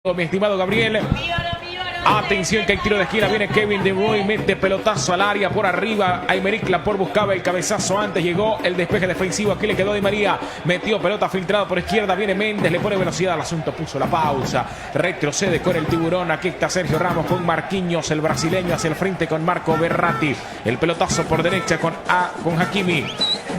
Mi estimado Gabriel, atención que hay tiro de esquina, viene Kevin De Bruyne, mete pelotazo al área por arriba, Aymeric Laporte buscaba el cabezazo antes, llegó el despeje defensivo, aquí le quedó Di María, metió pelota filtrada por izquierda, viene Méndez, le pone velocidad al asunto, puso la pausa, retrocede con el tiburón, aquí está Sergio Ramos con Marquinhos, el brasileño hacia el frente con Marco Verratti, el pelotazo por derecha con Hakimi.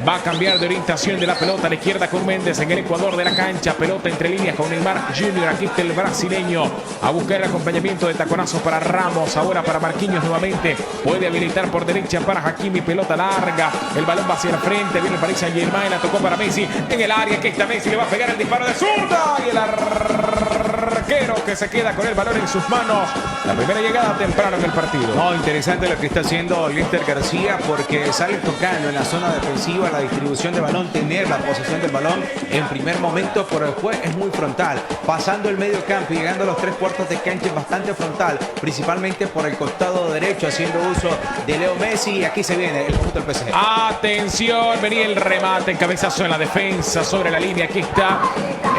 Va a cambiar de orientación de la pelota a la izquierda con Méndez en el ecuador de la cancha. Pelota entre líneas con Neymar Jr. Aquí está el brasileño a buscar el acompañamiento de taconazo para Ramos. Ahora para Marquinhos nuevamente. Puede habilitar por derecha para Hakimi. Pelota larga. El balón va hacia el frente. Viene el Paris Saint-Germain. La tocó para Messi en el área. Aquí está Messi. Le va a pegar el disparo de zurda. Y el arquero que se queda con el balón en sus manos. La primera llegada temprano en el partido. No, interesante lo que está haciendo Lester García porque sale tocando en la zona defensiva la distribución de balón, tener la posesión del balón en primer momento, pero después es muy frontal, pasando el medio campo y llegando a los 3/4 de cancha es bastante frontal, principalmente por el costado derecho, haciendo uso de Leo Messi. Y aquí se viene el conjunto del PSG. Atención, venía el remate, cabezazo en la defensa sobre la línea. Aquí está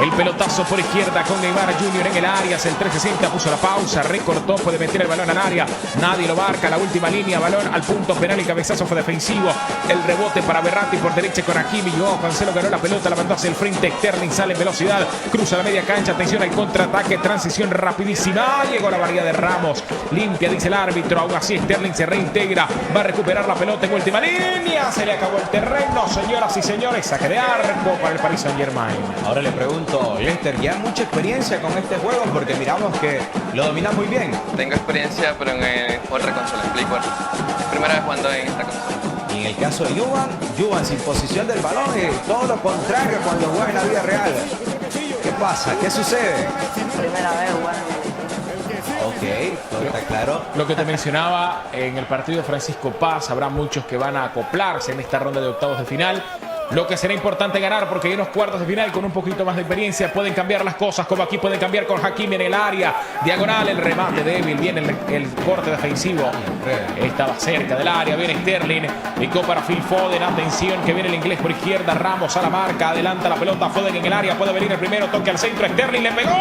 el pelotazo por izquierda con Neymar Jr. en el área, hace el 360, puso la pausa, recortó, puede meter el balón al área, nadie lo marca, la última línea, balón al punto penal y cabezazo fue defensivo, el rebote para Verratti por derecha con Hakimi, llegó Cancelo, ganó la pelota, la mandó hacia el frente, Sterling sale en velocidad, cruza la media cancha, atención al contraataque, transición rapidísima, llegó la varilla de Ramos, limpia dice el árbitro, aún así Sterling se reintegra, va a recuperar la pelota en última línea, se le acabó el terreno, señoras y señores, saque de arco para el Paris Saint-Germain. Ahora le pregunto, Lester, ¿ya mucha experiencia con este juego? Porque miramos que lo domina muy bien. Tengo experiencia, pero en otra consola, en Play 4. Primera vez jugando en esta consola. Y en el caso de Juan sin posesión del balón, todo lo contrario cuando juega en la vida real. ¿Qué pasa? ¿Qué sucede? Primera vez jugando. Ok, todo está claro. Lo que te mencionaba en el partido de Francisco Paz, habrá muchos que van a acoplarse en esta ronda de octavos de final. Lo que será importante ganar porque hay unos cuartos de final con un poquito más de experiencia pueden cambiar las cosas, como aquí pueden cambiar con Hakimi en el área, diagonal, el remate débil, viene el corte defensivo, estaba cerca del área, viene Sterling, picó para Phil Foden, atención que viene el inglés por izquierda, Ramos a la marca, adelanta la pelota, Foden en el área, puede venir el primero, toque al centro, Sterling le pegó,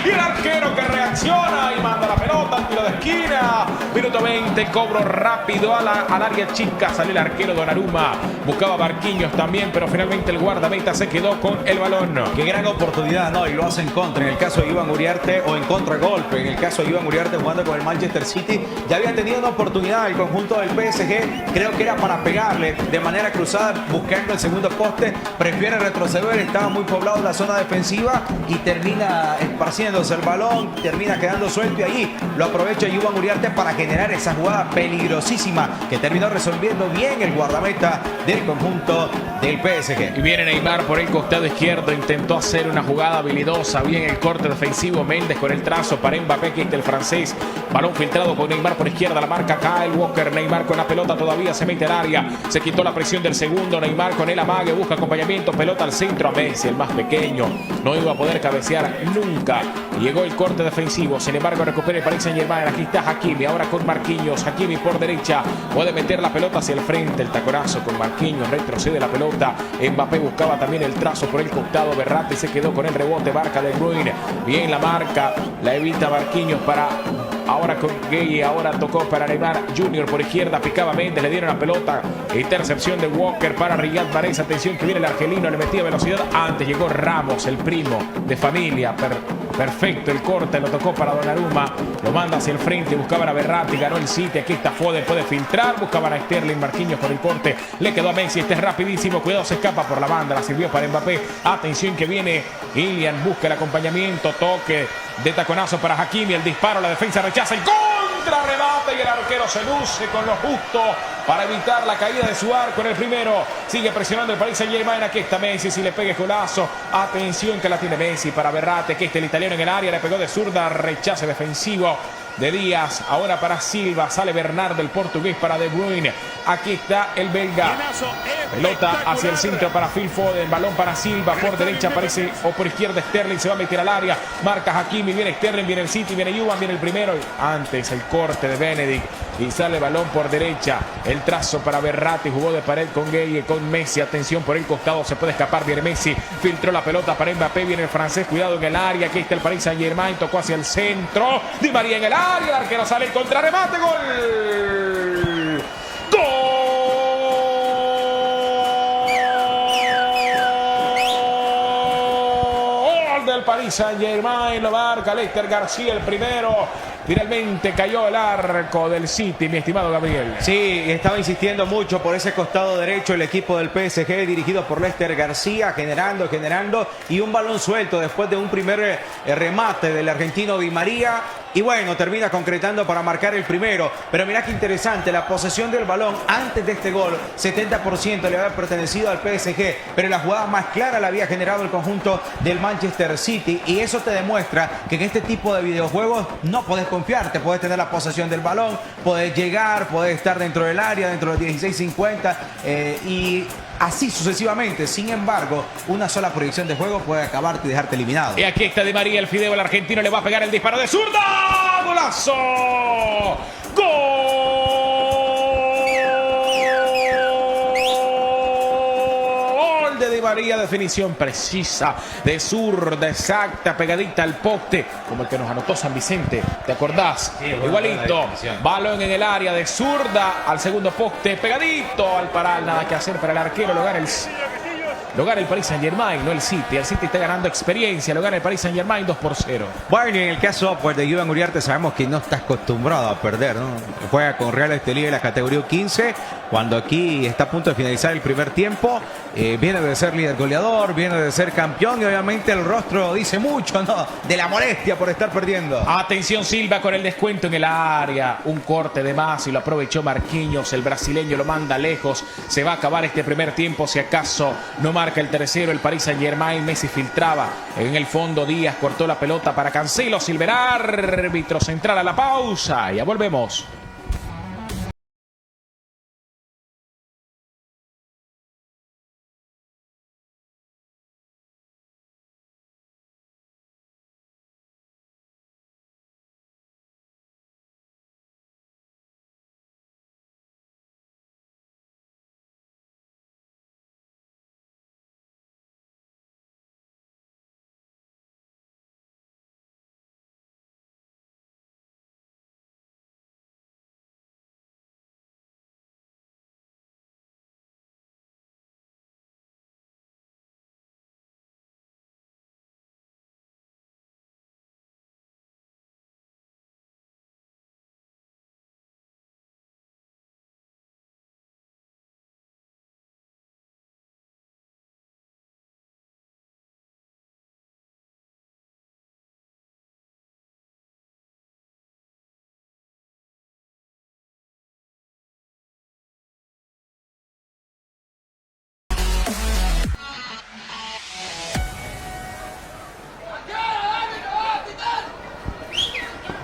y el arquero que reacciona y manda la pelota al tiro de esquina, minuto 20, cobro rápido al área chica, salió el arquero Donnarumma, buscaba Marquinhos también, pero finalmente el guardameta se quedó con el balón. Qué gran oportunidad, ¿no? Y lo hace en contra. En el caso de Iván Uriarte o en contragolpe. En el caso de Iván Uriarte jugando con el Manchester City, ya había tenido una oportunidad el conjunto del PSG. Creo que era para pegarle de manera cruzada, buscando el segundo poste. Prefiere retroceder, estaba muy poblado en la zona defensiva y termina esparciéndose el balón, termina quedando suelto y allí lo aprovecha Iván Uriarte para generar esa jugada peligrosísima que terminó resolviendo bien el guardameta del conjunto del PSG. Y viene Neymar por el costado izquierdo, intentó hacer una jugada habilidosa, bien el corte defensivo, Méndez con el trazo para Mbappé, que está el francés, balón filtrado con Neymar por izquierda, la marca Kyle Walker, Neymar con la pelota todavía se mete al área, se quitó la presión del segundo, Neymar con el amague, busca acompañamiento, pelota al centro a Messi, el más pequeño, no iba a poder cabecear nunca, llegó el corte defensivo, sin embargo recupera el Paris Saint-Germain, aquí está Hakimi, ahora con Marquinhos, Hakimi por derecha, puede meter la pelota hacia el frente, el taconazo con Marquinhos, retrocede la pelota, Mbappé buscaba también el trazo por el costado, Verratti se quedó con el rebote, marca De Bruyne, bien la marca, la evita Marquinhos para ahora con Gay, ahora tocó para Neymar Jr. por izquierda, picaba Méndez, le dieron la pelota, intercepción de Walker para Riyad Mahrez, atención que viene el argelino, le metía velocidad, antes llegó Ramos, el primo de familia, perfecto el corte, lo tocó para Donnarumma, lo manda hacia el frente, buscaba a Verratti, ganó el City, aquí está Foden, puede filtrar, buscaban a Sterling, Marquinhos con el corte, le quedó a Messi, este es rapidísimo, cuidado, se escapa por la banda, la sirvió para Mbappé, atención que viene Ilian, busca el acompañamiento, toque de taconazo para Hakimi, el disparo, la defensa rechaza el contrarrebate y el arquero se luce con lo justo para evitar la caída de su arco en el primero, sigue presionando el Paris Saint-Germain, aquí está Messi, si le pega golazo, atención que la tiene Messi para Verratti, que este el italiano en el área, le pegó de zurda, rechace defensivo de Díaz, ahora para Silva, sale Bernardo el portugués para De Bruyne, aquí está el belga, pelota hacia el centro para Phil Foden, balón para Silva, por derecha aparece o por izquierda Sterling, se va a meter al área, marca Hakimi, viene Sterling, viene el City, viene Juan, viene el primero, antes el corte de Benedict, y sale el balón por derecha. El trazo para Verratti, jugó de pared con Gueye, con Messi. Atención por el costado, se puede escapar bien Messi. Filtró la pelota para Mbappé, viene el francés, cuidado en el área. Aquí está el Paris Saint-Germain, tocó hacia el centro. Di María en el área, el arquero sale en contrarremate, gol. ¡Gol! Del Paris Saint-Germain, lo marca Lester García, el primero. Finalmente cayó el arco del City, mi estimado Gabriel. Sí, estaba insistiendo mucho por ese costado derecho el equipo del PSG, dirigido por Lester García, generando, y un balón suelto después de un primer remate del argentino Di María. Y bueno, termina concretando para marcar el primero. Pero mirá qué interesante, la posesión del balón antes de este gol, 70% le había pertenecido al PSG, pero la jugada más clara la había generado el conjunto del Manchester City. Y eso te demuestra que en este tipo de videojuegos no podés confiarte, podés tener la posesión del balón, podés llegar, podés estar dentro del área, dentro del 16-50 y así sucesivamente. Sin embargo, una sola proyección de juego puede acabarte y dejarte eliminado. Y aquí está Di María, el fideo, el argentino le va a pegar el disparo de zurda. ¡Golazo! ¡Gol de Di María! Definición precisa, de zurda, exacta, pegadita al poste, como el que nos anotó San Vicente. ¿Te acordás? Sí, igualito. Balón en el área de zurda al segundo poste, pegadito al paral. Nada que hacer para el arquero, lo gana el Paris Saint-Germain, no el City. El City está ganando experiencia, lo gana el Paris Saint-Germain 2-0. Bueno, en el caso pues, de Iván Uriarte sabemos que no está acostumbrado a perder, ¿no? Juega con Real Estelí de la categoría 15, cuando aquí está a punto de finalizar el primer tiempo. Viene de ser líder goleador, viene de ser campeón y obviamente el rostro dice mucho, ¿no? De la molestia por estar perdiendo. Atención Silva con el descuento en el área. Un corte de más y lo aprovechó Marquinhos. El brasileño lo manda lejos. Se va a acabar este primer tiempo si acaso no marca el tercero el Paris Saint-Germain. Messi filtraba en el fondo. Díaz cortó la pelota para Cancelo. Silver, árbitro central a la pausa. Ya volvemos.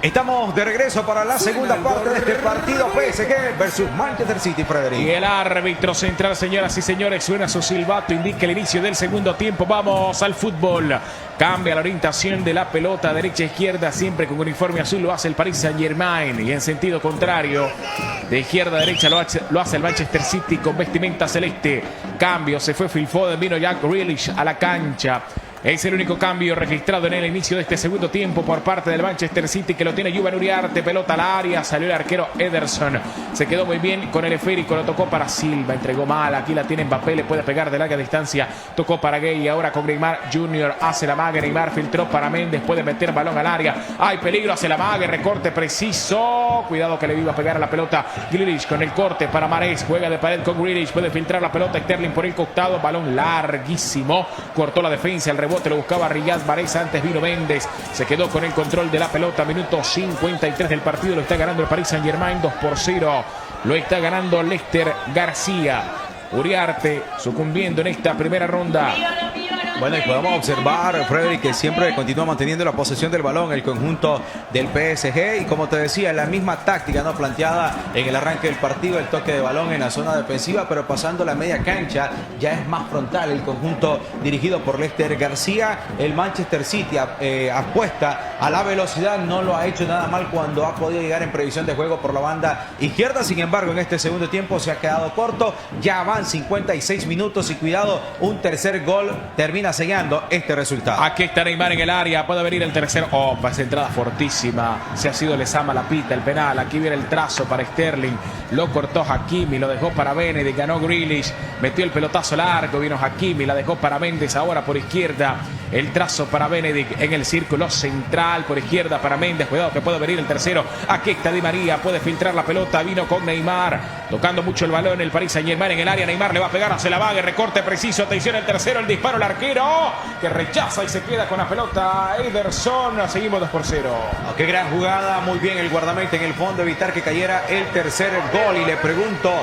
Estamos de regreso para la segunda parte de este partido PSG versus Manchester City, Frederick. Y el árbitro central, señoras y señores, suena su silbato, indica el inicio del segundo tiempo. Vamos al fútbol. Cambia la orientación de la pelota derecha-izquierda, siempre con uniforme azul lo hace el Paris Saint-Germain. Y en sentido contrario, de izquierda a derecha lo hace el Manchester City con vestimenta celeste. Cambio, se fue Phil Foden, vino Jack Grealish a la cancha. Es el único cambio registrado en el inicio de este segundo tiempo por parte del Manchester City, que lo tiene Iván Uriarte. Pelota al área, salió el arquero Ederson. Se quedó muy bien con el esférico, lo tocó para Silva, entregó mal. Aquí la tiene Mbappé, le puede pegar de larga distancia. Tocó para Gueye, ahora con Neymar Jr. Hace la mague, Neymar filtró para Méndez, puede meter balón al área. Hay peligro, hace la mague, recorte preciso. Cuidado que le iba a pegar a la pelota Grealish con el corte para Mahrez. Juega de pared con Grealish, puede filtrar la pelota Sterling por el costado. Balón larguísimo, cortó la defensa, el rebote lo buscaba Riyad Mahrez, antes vino Méndez, se quedó con el control de la pelota. Minuto 53 del partido, lo está ganando el Paris Saint-Germain 2-0, lo está ganando Lester García. Uriarte sucumbiendo en esta primera ronda. Bueno, y podemos observar, Frederick, que siempre continúa manteniendo la posesión del balón el conjunto del PSG. Y como te decía, la misma táctica no planteada en el arranque del partido, el toque de balón en la zona defensiva, pero pasando la media cancha ya es más frontal el conjunto dirigido por Lester García. El Manchester City apuesta a la velocidad, no lo ha hecho nada mal cuando ha podido llegar en previsión de juego por la banda izquierda. Sin embargo, en este segundo tiempo se ha quedado corto. Ya van 56 minutos y cuidado, un tercer gol termina sellando este resultado. Aquí está Neymar en el área, puede venir el tercero. Oh, esa entrada fortísima. Se ha sido Lezama la pita, el penal. Aquí viene el trazo para Sterling. Lo cortó Hakimi, lo dejó para Benedict, ganó Grealish, metió el pelotazo largo, vino Hakimi, la dejó para Méndez, ahora por izquierda. El trazo para Benedict en el círculo central, por izquierda para Méndez. Cuidado que puede venir el tercero. Aquí está Di María, puede filtrar la pelota. Vino con Neymar, tocando mucho el balón el Paris Saint-Germain en el área. Neymar le va a pegar, hace la vaga, recorte preciso. Atención el tercero, el disparo, el arquero que rechaza y se queda con la pelota. Ederson, seguimos 2-0. Oh, qué gran jugada, muy bien el guardameta en el fondo, evitar que cayera el tercer gol. Y le pregunto,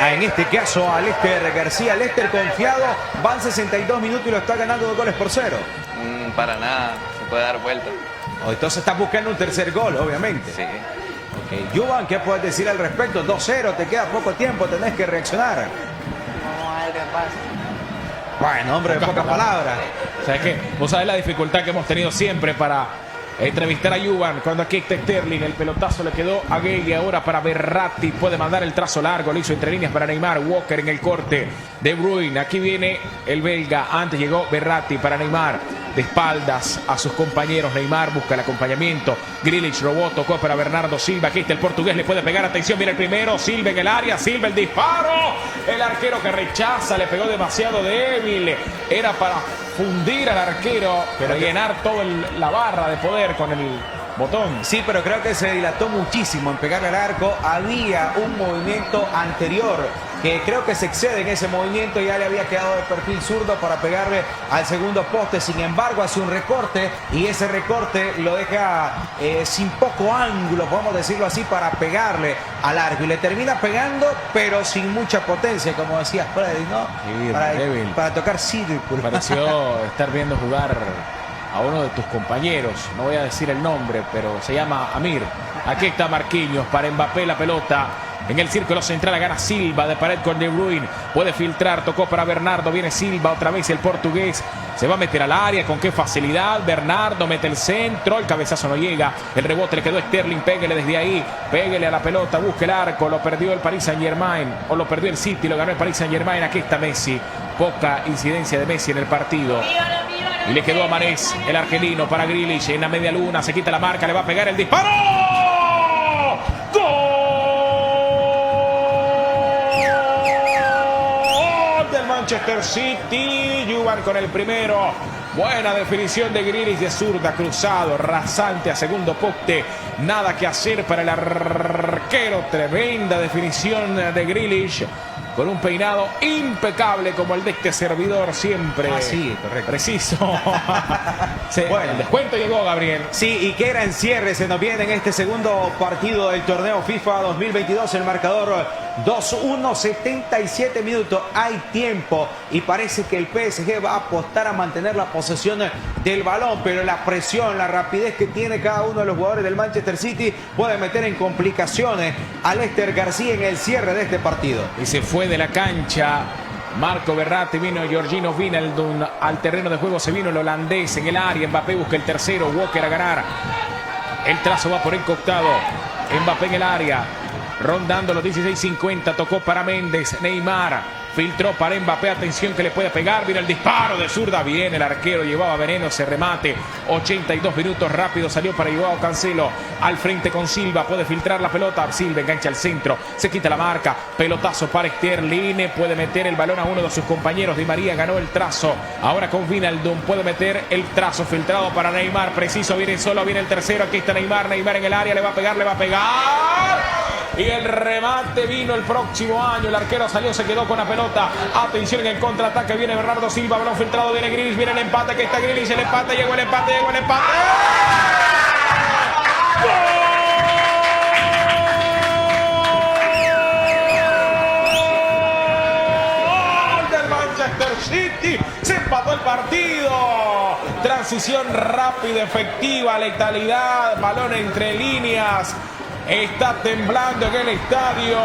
en este caso a Lester García, Lester confiado, van 62 minutos y lo está ganando 2-0. Para nada, se puede dar vuelta. Oh, entonces estás buscando un tercer gol, obviamente. Sí. Okay. Yuvan, ¿qué puedes decir al respecto? 2-0, te queda poco tiempo, tenés que reaccionar. Vamos a ver qué pasa. Bueno, hombre, de pocas palabras. ¿Sabes qué? Vos sabés la dificultad que hemos tenido siempre para entrevistar a Yuvan. Cuando aquí está Sterling, el pelotazo le quedó a Gueye. Ahora para Verratti, puede mandar el trazo largo. Lo hizo entre líneas para Neymar. Walker en el corte. De Bruyne, aquí viene el belga. Antes llegó Verratti para Neymar. De espaldas a sus compañeros. Neymar busca el acompañamiento. Grealish robó, tocó para Bernardo Silva. Aquí está el portugués, le puede pegar. Atención, viene el primero. Silva en el área. Silva el disparo. El arquero que rechaza, le pegó demasiado débil. Era para fundir al arquero, pero llenar toda la barra de poder con el botón. Sí, pero creo que se dilató muchísimo en pegarle al arco. Había un movimiento anterior que creo que se excede en ese movimiento. Ya le había quedado de perfil zurdo para pegarle al segundo poste. Sin embargo, hace un recorte y ese recorte lo deja sin poco ángulo, podemos decirlo así, para pegarle al arco. Y le termina pegando, pero sin mucha potencia, como decía Freddy, ¿no? Sí, para tocar círculo. Pareció estar viendo jugar a uno de tus compañeros, no voy a decir el nombre, pero se llama Amir. Aquí está Marquinhos para Mbappé, la pelota en el círculo central, gana Silva de pared con De Bruyne, puede filtrar, tocó para Bernardo, viene Silva, otra vez el portugués, se va a meter al área, con qué facilidad, Bernardo mete el centro, el cabezazo no llega, el rebote le quedó a Sterling, péguele desde ahí, péguele a la pelota, busque el arco, lo perdió el Paris Saint-Germain, o lo perdió el City, lo ganó el Paris Saint-Germain. Aquí está Messi, poca incidencia de Messi en el partido. Y le quedó a Mahrez, el argelino, para Grealish en la media luna, se quita la marca, le va a pegar el disparo. ¡Gol del Manchester City! Juvan con el primero. Buena definición de Grealish de zurda, cruzado, rasante a segundo poste. Nada que hacer para el arquero. Tremenda definición de Grealish, con un peinado impecable como el de este servidor siempre. Sí, correcto. Preciso. Bueno, el descuento llegó, Gabriel. Sí, y qué gran cierre se nos viene en este segundo partido del torneo FIFA 2022. El marcador 2-1, 77 minutos. Hay tiempo y parece que el PSG va a apostar a mantener la posesión del balón, pero la presión, la rapidez que tiene cada uno de los jugadores del Manchester City puede meter en complicaciones a Lester García en el cierre de este partido. Y se fue de la cancha Marco Verratti, vino Georgino Wijnaldum al terreno de juego, se vino el holandés en el área. Mbappé busca el tercero, Walker a ganar. El trazo va por encostado. Mbappé en el área, rondando los 16:50, tocó para Méndez. Neymar filtró para Mbappé, atención que le puede pegar, viene el disparo de zurda, bien el arquero, llevaba veneno ese remate. 82 minutos, rápido salió para Joao Cancelo, al frente con Silva, puede filtrar la pelota, Silva engancha al centro, se quita la marca, pelotazo para Sterling, puede meter el balón a uno de sus compañeros. Di María ganó el trazo, ahora con Wijnaldum, puede meter el trazo filtrado para Neymar, preciso, viene solo, viene el tercero, aquí está Neymar en el área, le va a pegar, y el remate vino el próximo año. El arquero salió, se quedó con la pelota. Atención en el contraataque, viene Bernardo Silva, balón filtrado, viene Grealish, viene el empate, que está Grealish, el empate, llegó el empate. ¡Gol del Manchester City! Se empató el partido. partido. Transición rápida, efectiva, letalidad, balón entre líneas. Está temblando en el estadio,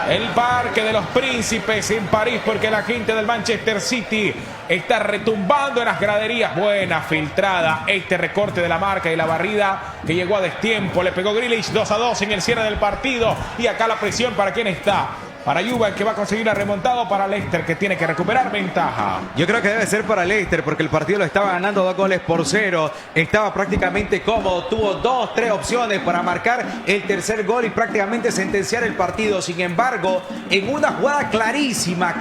el Parque de los Príncipes en París, porque la gente del Manchester City está retumbando en las graderías. Buena filtrada, este recorte de la marca y la barrida que llegó a destiempo. Le pegó Grealish 2-2 en el cierre del partido. Y acá la presión para quién está. Para Juve, que va a conseguir una remontada, para Leicester, que tiene que recuperar ventaja. Yo creo que debe ser para Leicester, porque el partido lo estaba ganando 2-0. Estaba prácticamente cómodo. Tuvo 2-3 opciones para marcar el tercer gol y prácticamente sentenciar el partido. Sin embargo, en una jugada clarísima,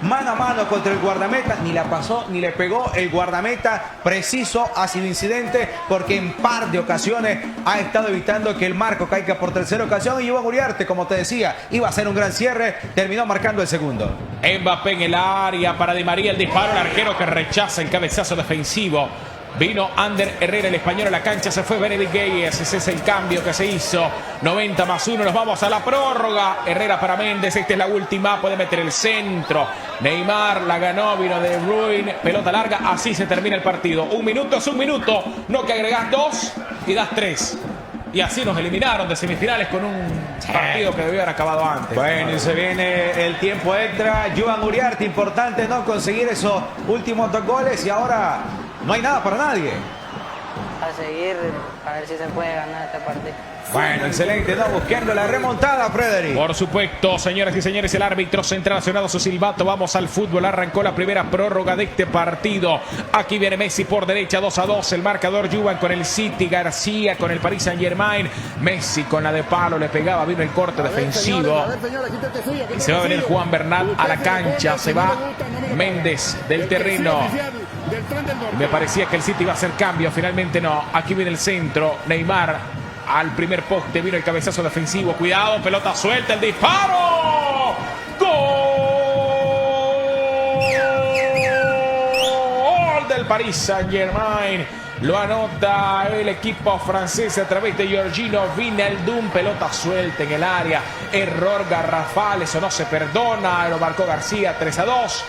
mano a mano contra el guardameta, ni la pasó ni le pegó el guardameta. Preciso, ha sido incidente, porque en par de ocasiones ha estado evitando que el marco caiga por tercera ocasión. Y Iván Uriarte, como te decía, iba a ser un gran cierre, terminó marcando el segundo. Mbappé en el área para Di María, el disparo, el arquero que rechaza el cabezazo defensivo. Vino Ander Herrera, el español, a la cancha, se fue Benedict Guedes. Ese es el cambio que se hizo. 90+1, nos vamos a la prórroga. Herrera para Méndez, esta es la última, puede meter el centro. Neymar la ganó, vino De Bruyne, pelota larga, así se termina el partido. Un minuto es un minuto, no que agregás 2 y das 3. Y así nos eliminaron de semifinales con un partido que debió haber acabado antes. Bueno, y se viene el tiempo extra. Iván Uriarte, importante no conseguir esos últimos 2 goles. Y ahora no hay nada para nadie. A seguir, a ver si se puede ganar este partido. Bueno, excelente, ¿no? Buscando la remontada, Frederick. Por supuesto, señoras y señores, el árbitro central ha sonado su silbato. Vamos al fútbol. Arrancó la primera prórroga de este partido. Aquí viene Messi por derecha, 2-2. El marcador, Juan con el City, García con el Paris Saint-Germain. Messi con la de palo, le pegaba, vino el corte defensivo. Y se va a venir Juan Bernat a la cancha. Se va Méndez del terreno. Me parecía que el City iba a hacer cambio, finalmente no. Aquí viene el centro, Neymar al primer poste, vino el cabezazo defensivo. Cuidado, pelota suelta, el disparo. Gol del Paris Saint-Germain. Lo anota el equipo francés a través de Georgino Wijnaldum. Pelota suelta en el área. Error garrafal, eso no se perdona. Lo marcó García, 3-2.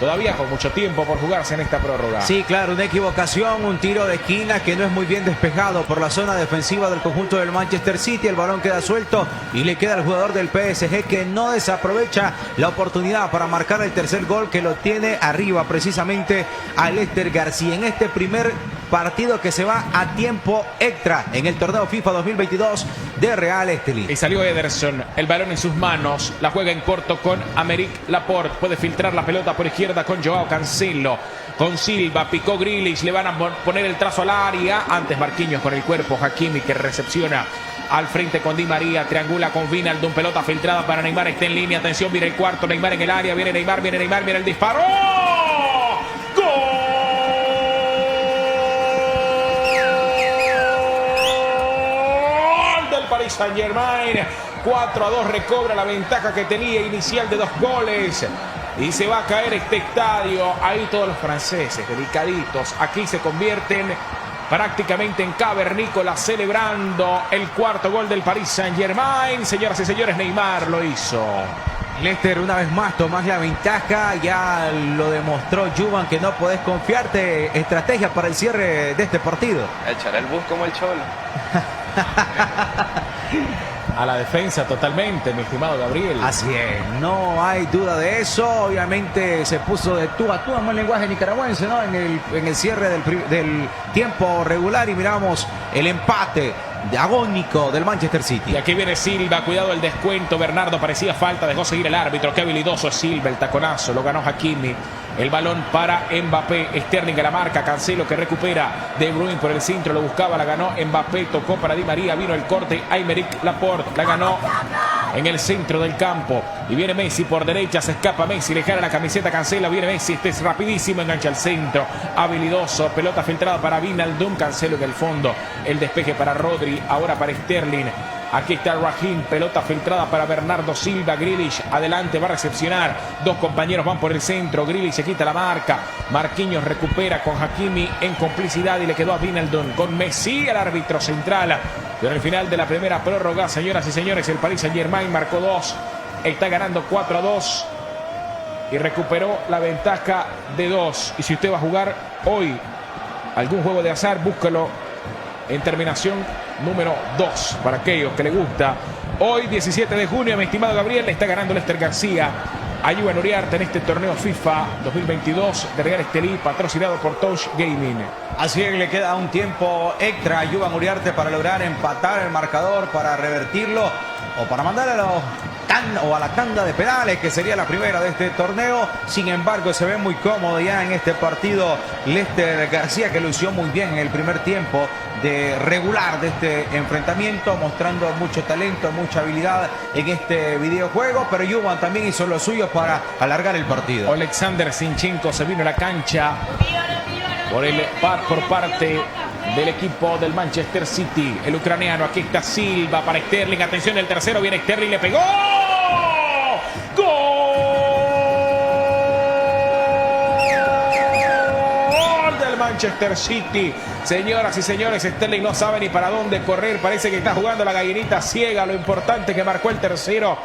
Todavía con mucho tiempo por jugarse en esta prórroga. Sí, claro, una equivocación, un tiro de esquina que no es muy bien despejado por la zona defensiva del conjunto del Manchester City. El balón queda suelto y le queda al jugador del PSG, que no desaprovecha la oportunidad para marcar el tercer gol, que lo tiene arriba precisamente a Leicester García en este primer partido que se va a tiempo extra en el torneo FIFA 2022 de Real Estelí. Y salió Ederson, el balón en sus manos, la juega en corto con Aymeric Laporte, puede filtrar la pelota por izquierda con Joao Cancelo, con Silva, picó Grealish, le van a poner el trazo al área, antes Marquinhos con el cuerpo, Hakimi que recepciona al frente con Di María, triangula con Wijnaldum, pelota filtrada para Neymar, está en línea, atención, viene el cuarto, Neymar en el área, viene Neymar, viene el disparo. ¡Gol! Paris Saint-Germain, 4-2, recobra la ventaja que tenía inicial de 2 goles. Y se va a caer este estadio. Ahí todos los franceses, delicaditos. Aquí se convierten prácticamente en cavernícolas, celebrando el cuarto gol del Paris Saint-Germain. Señoras y señores, Neymar lo hizo. Leicester una vez más tomás la ventaja, ya lo demostró Juvan que no podés confiarte. Estrategia para el cierre de este partido. Echar el bus como el Cholo. A la defensa totalmente, mi estimado Gabriel. Así es, no hay duda de eso. Obviamente se puso de tú a tú, en el lenguaje nicaragüense, ¿no? En el cierre del tiempo regular, y miramos el empate agónico del Manchester City. Y aquí viene Silva, cuidado el descuento. Bernardo, parecía falta, dejó seguir el árbitro. Qué habilidoso es Silva, el taconazo, lo ganó Hakimi. El balón para Mbappé, Sterling a la marca, Cancelo que recupera, De Bruyne por el centro, lo buscaba, la ganó Mbappé, tocó para Di María, vino el corte, Aymeric Laporte, la ganó en el centro del campo. Y viene Messi por derecha, se escapa Messi, le jala la camiseta Cancelo, viene Messi, este es rapidísimo, engancha al centro, habilidoso, pelota filtrada para Wijnaldum, Cancelo en el fondo, el despeje para Rodri, ahora para Sterling. Aquí está Raheem, pelota filtrada para Bernardo Silva, Grealish adelante, va a recepcionar, 2 compañeros van por el centro, Grealish se quita la marca, Marquinhos recupera con Hakimi en complicidad y le quedó a Wijnaldum con Messi, el árbitro central. Pero al final de la primera prórroga, señoras y señores, el Paris Saint-Germain marcó 2, está ganando 4-2. y recuperó la ventaja de 2. Y si usted va a jugar hoy algún juego de azar, búscalo en terminación número 2 para aquellos que le gusta. Hoy, 17 de junio, mi estimado Gabriel, le está ganando Lester García a Iván Uriarte en este torneo FIFA 2022 de Real Estelí, patrocinado por Touch Gaming. Así es, le queda un tiempo extra a Iván Uriarte para lograr empatar el marcador, para revertirlo o para mandar a la tanda de penales, que sería la primera de este torneo. Sin embargo, se ve muy cómodo ya en este partido Lester García, que lució muy bien en el primer tiempo de regular de este enfrentamiento, mostrando mucho talento, mucha habilidad en este videojuego, pero Iván también hizo lo suyo para alargar el partido. Alexander Zinchenko se vino a la cancha por parte del equipo del Manchester City. El ucraniano, aquí está Silva para Sterling. Atención, el tercero viene Sterling, le pegó. ¡Gol del Manchester City! Señoras y señores, Sterling no sabe ni para dónde correr. Parece que está jugando la gallinita ciega. Lo importante que marcó el tercero.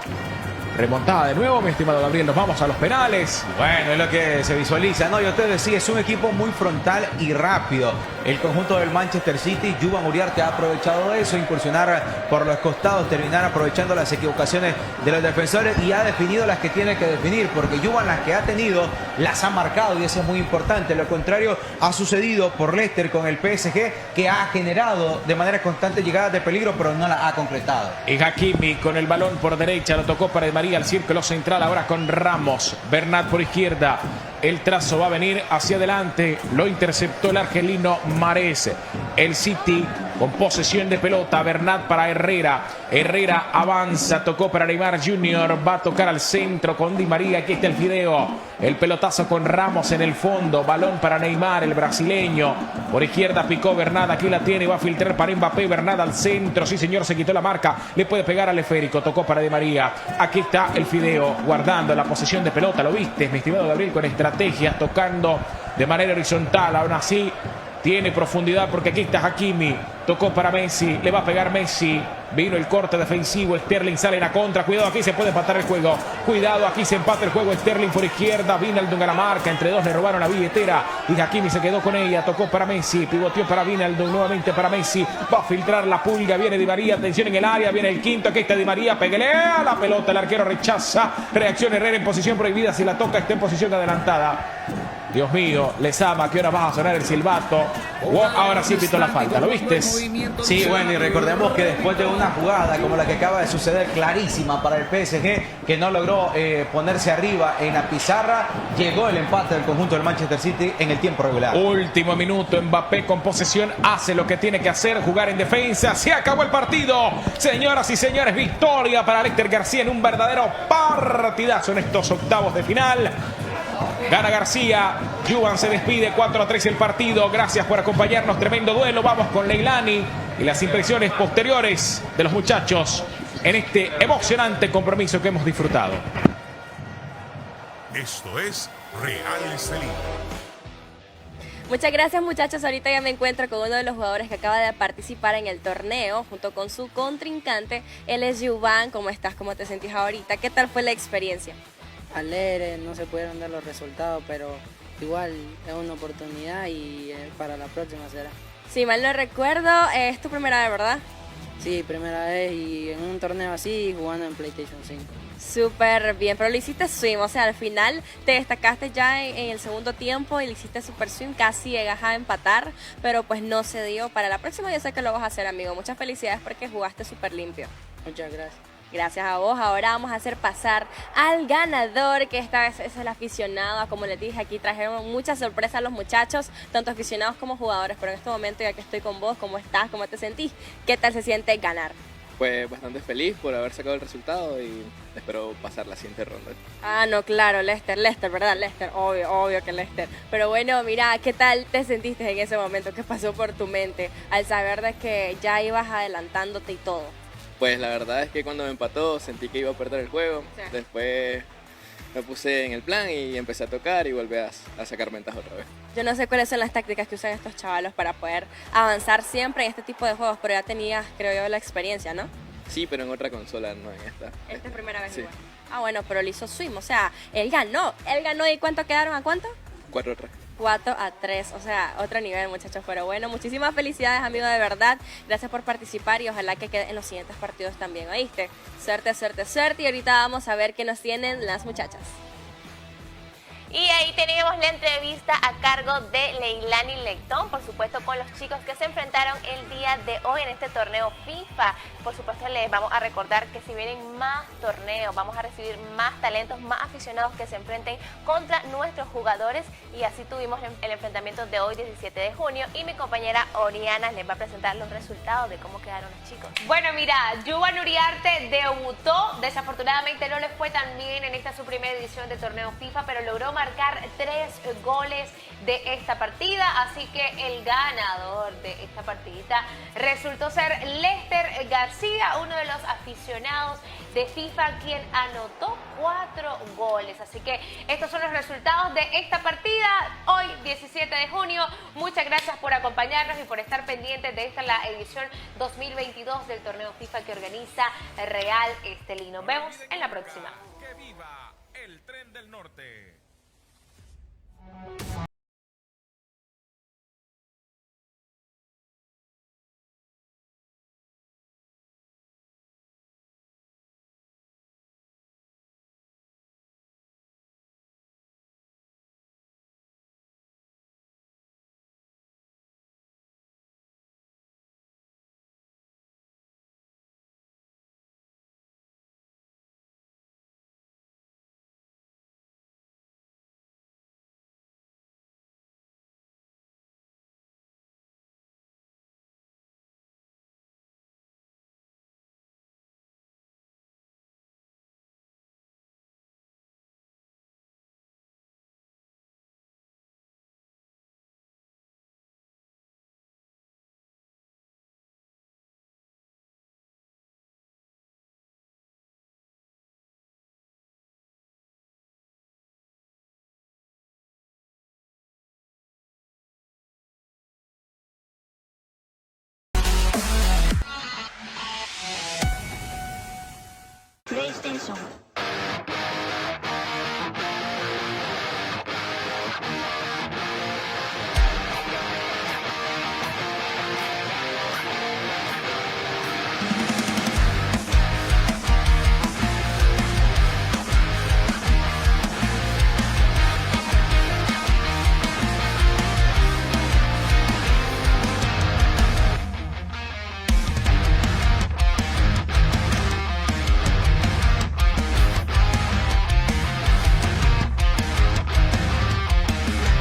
Remontada de nuevo, mi estimado Gabriel. Nos vamos a los penales. Bueno, es lo que se visualiza, ¿no? Y usted decía, es un equipo muy frontal y rápido. El conjunto del Manchester City, Iván Uriarte ha aprovechado eso, incursionar por los costados, terminar aprovechando las equivocaciones de los defensores y ha definido las que tiene que definir, porque Iván las que ha tenido las ha marcado y eso es muy importante. Lo contrario ha sucedido por Leicester con el PSG, que ha generado de manera constante llegadas de peligro, pero no las ha concretado. Y Hakimi con el balón por derecha, lo tocó para María al círculo central, ahora con Ramos. Bernat por izquierda, el trazo va a venir hacia adelante, lo interceptó el argelino Mahrez. El City con posesión de pelota, Bernat para Herrera. Herrera avanza, tocó para Neymar Jr., va a tocar al centro con Di María, aquí está el fideo. El pelotazo con Ramos en el fondo, balón para Neymar, el brasileño. Por izquierda picó Bernat, aquí la tiene, va a filtrar para Mbappé, Bernat al centro, sí señor, se quitó la marca, le puede pegar al esférico, tocó para Di María. Aquí está el fideo, guardando la posesión de pelota, lo viste, mi estimado Gabriel, con estrategias, tocando de manera horizontal, aún así tiene profundidad porque aquí está Hakimi, tocó para Messi, le va a pegar Messi, vino el corte defensivo, Sterling sale en la contra, cuidado, aquí se puede empatar el juego, cuidado, aquí se empata el juego, Sterling por izquierda, Wijnaldum a la marca, entre dos le robaron la billetera y Hakimi se quedó con ella, tocó para Messi, pivoteó para Wijnaldum, nuevamente para Messi, va a filtrar la pulga, viene Di María, atención en el área, viene el quinto, aquí está Di María, pégale a la pelota, el arquero rechaza, reacción Herrera en posición prohibida, si la toca está en posición adelantada. Dios mío, Lezama, ¿qué hora vas a sonar el silbato? Ahora sí pitó la falta, ¿lo viste? Sí, bueno, y recordemos que después de una jugada como la que acaba de suceder, clarísima para el PSG, que no logró ponerse arriba en la pizarra, llegó el empate del conjunto del Manchester City en el tiempo regular. Último minuto, Mbappé con posesión, hace lo que tiene que hacer, jugar en defensa, se acabó el partido. Señoras y señores, victoria para Lester García en un verdadero partidazo en estos octavos de final. Gana García, Iván se despide, 4-3 el partido. Gracias por acompañarnos, tremendo duelo. Vamos con Leilani y las impresiones posteriores de los muchachos en este emocionante compromiso que hemos disfrutado. Esto es Real Estelí. Muchas gracias, muchachos. Ahorita ya me encuentro con uno de los jugadores que acaba de participar en el torneo junto con su contrincante. Él es Iván. ¿Cómo estás? ¿Cómo te sentís ahorita? ¿Qué tal fue la experiencia? Alegre, no se pudieron dar los resultados, pero igual es una oportunidad y para la próxima será. Si mal no recuerdo, es tu primera vez, ¿verdad? Sí, primera vez y en un torneo así jugando en PlayStation 5. Súper bien, pero lo hiciste swing, o sea, al final te destacaste ya en el segundo tiempo y le hiciste super swing, casi llegas a empatar, pero pues no se dio. Para la próxima yo sé que lo vas a hacer, amigo. Muchas felicidades porque jugaste súper limpio. Muchas gracias. Gracias a vos. Ahora vamos a hacer pasar al ganador, que esta vez es el aficionado. Como les dije, aquí trajeron muchas sorpresas a los muchachos, tanto aficionados como jugadores. Pero en este momento, ya que estoy con vos, ¿cómo estás? ¿Cómo te sentís? ¿Qué tal se siente ganar? Pues bastante feliz por haber sacado el resultado y espero pasar la siguiente ronda. Ah, no, claro, Lester, ¿verdad? Lester, obvio que Lester. Pero bueno, mira, ¿qué tal te sentiste en ese momento? ¿Qué pasó por tu mente al saber de que ya ibas adelantándote y todo? Pues la verdad es que cuando me empató sentí que iba a perder el juego. Sí. Después me puse en el plan y empecé a tocar y volví a sacar ventaja otra vez. Yo no sé cuáles son las tácticas que usan estos chavalos para poder avanzar siempre en este tipo de juegos, pero ya tenías, creo yo, la experiencia, ¿no? Sí, pero en otra consola, no en esta. Esta es primera vez Sí. igual. Ah, bueno, pero lo hizo Swim, o sea, él ganó. Él ganó, ¿y cuánto quedaron? ¿A cuánto? 4-3. 4-3, o sea, otro nivel, muchachos. Pero bueno, muchísimas felicidades, amigo, de verdad. Gracias por participar y ojalá que quede en los siguientes partidos también, ¿oíste? Suerte, suerte, suerte. Y ahorita vamos a ver qué nos tienen las muchachas. Y ahí teníamos la entrevista a cargo de Leilani Lectón, por supuesto con los chicos que se enfrentaron el día de hoy en este torneo FIFA. Por supuesto les vamos a recordar que si vienen más torneos, vamos a recibir más talentos, más aficionados que se enfrenten contra nuestros jugadores. Y así tuvimos el enfrentamiento de hoy, 17 de junio, y mi compañera Oriana les va a presentar los resultados de cómo quedaron los chicos. Bueno, mira, Yuvan Uriarte debutó, desafortunadamente no le fue tan bien en esta su primera edición de torneo FIFA, pero logró marcar 3 goles de esta partida, así que el ganador de esta partidita resultó ser Lester García, uno de los aficionados de FIFA, quien anotó 4 goles. Así que estos son los resultados de esta partida, hoy 17 de junio. Muchas gracias por acompañarnos y por estar pendientes de esta, la edición 2022 del torneo FIFA que organiza Real Estelí. Nos vemos en la próxima. ¡Que viva el Tren del Norte! PlayStation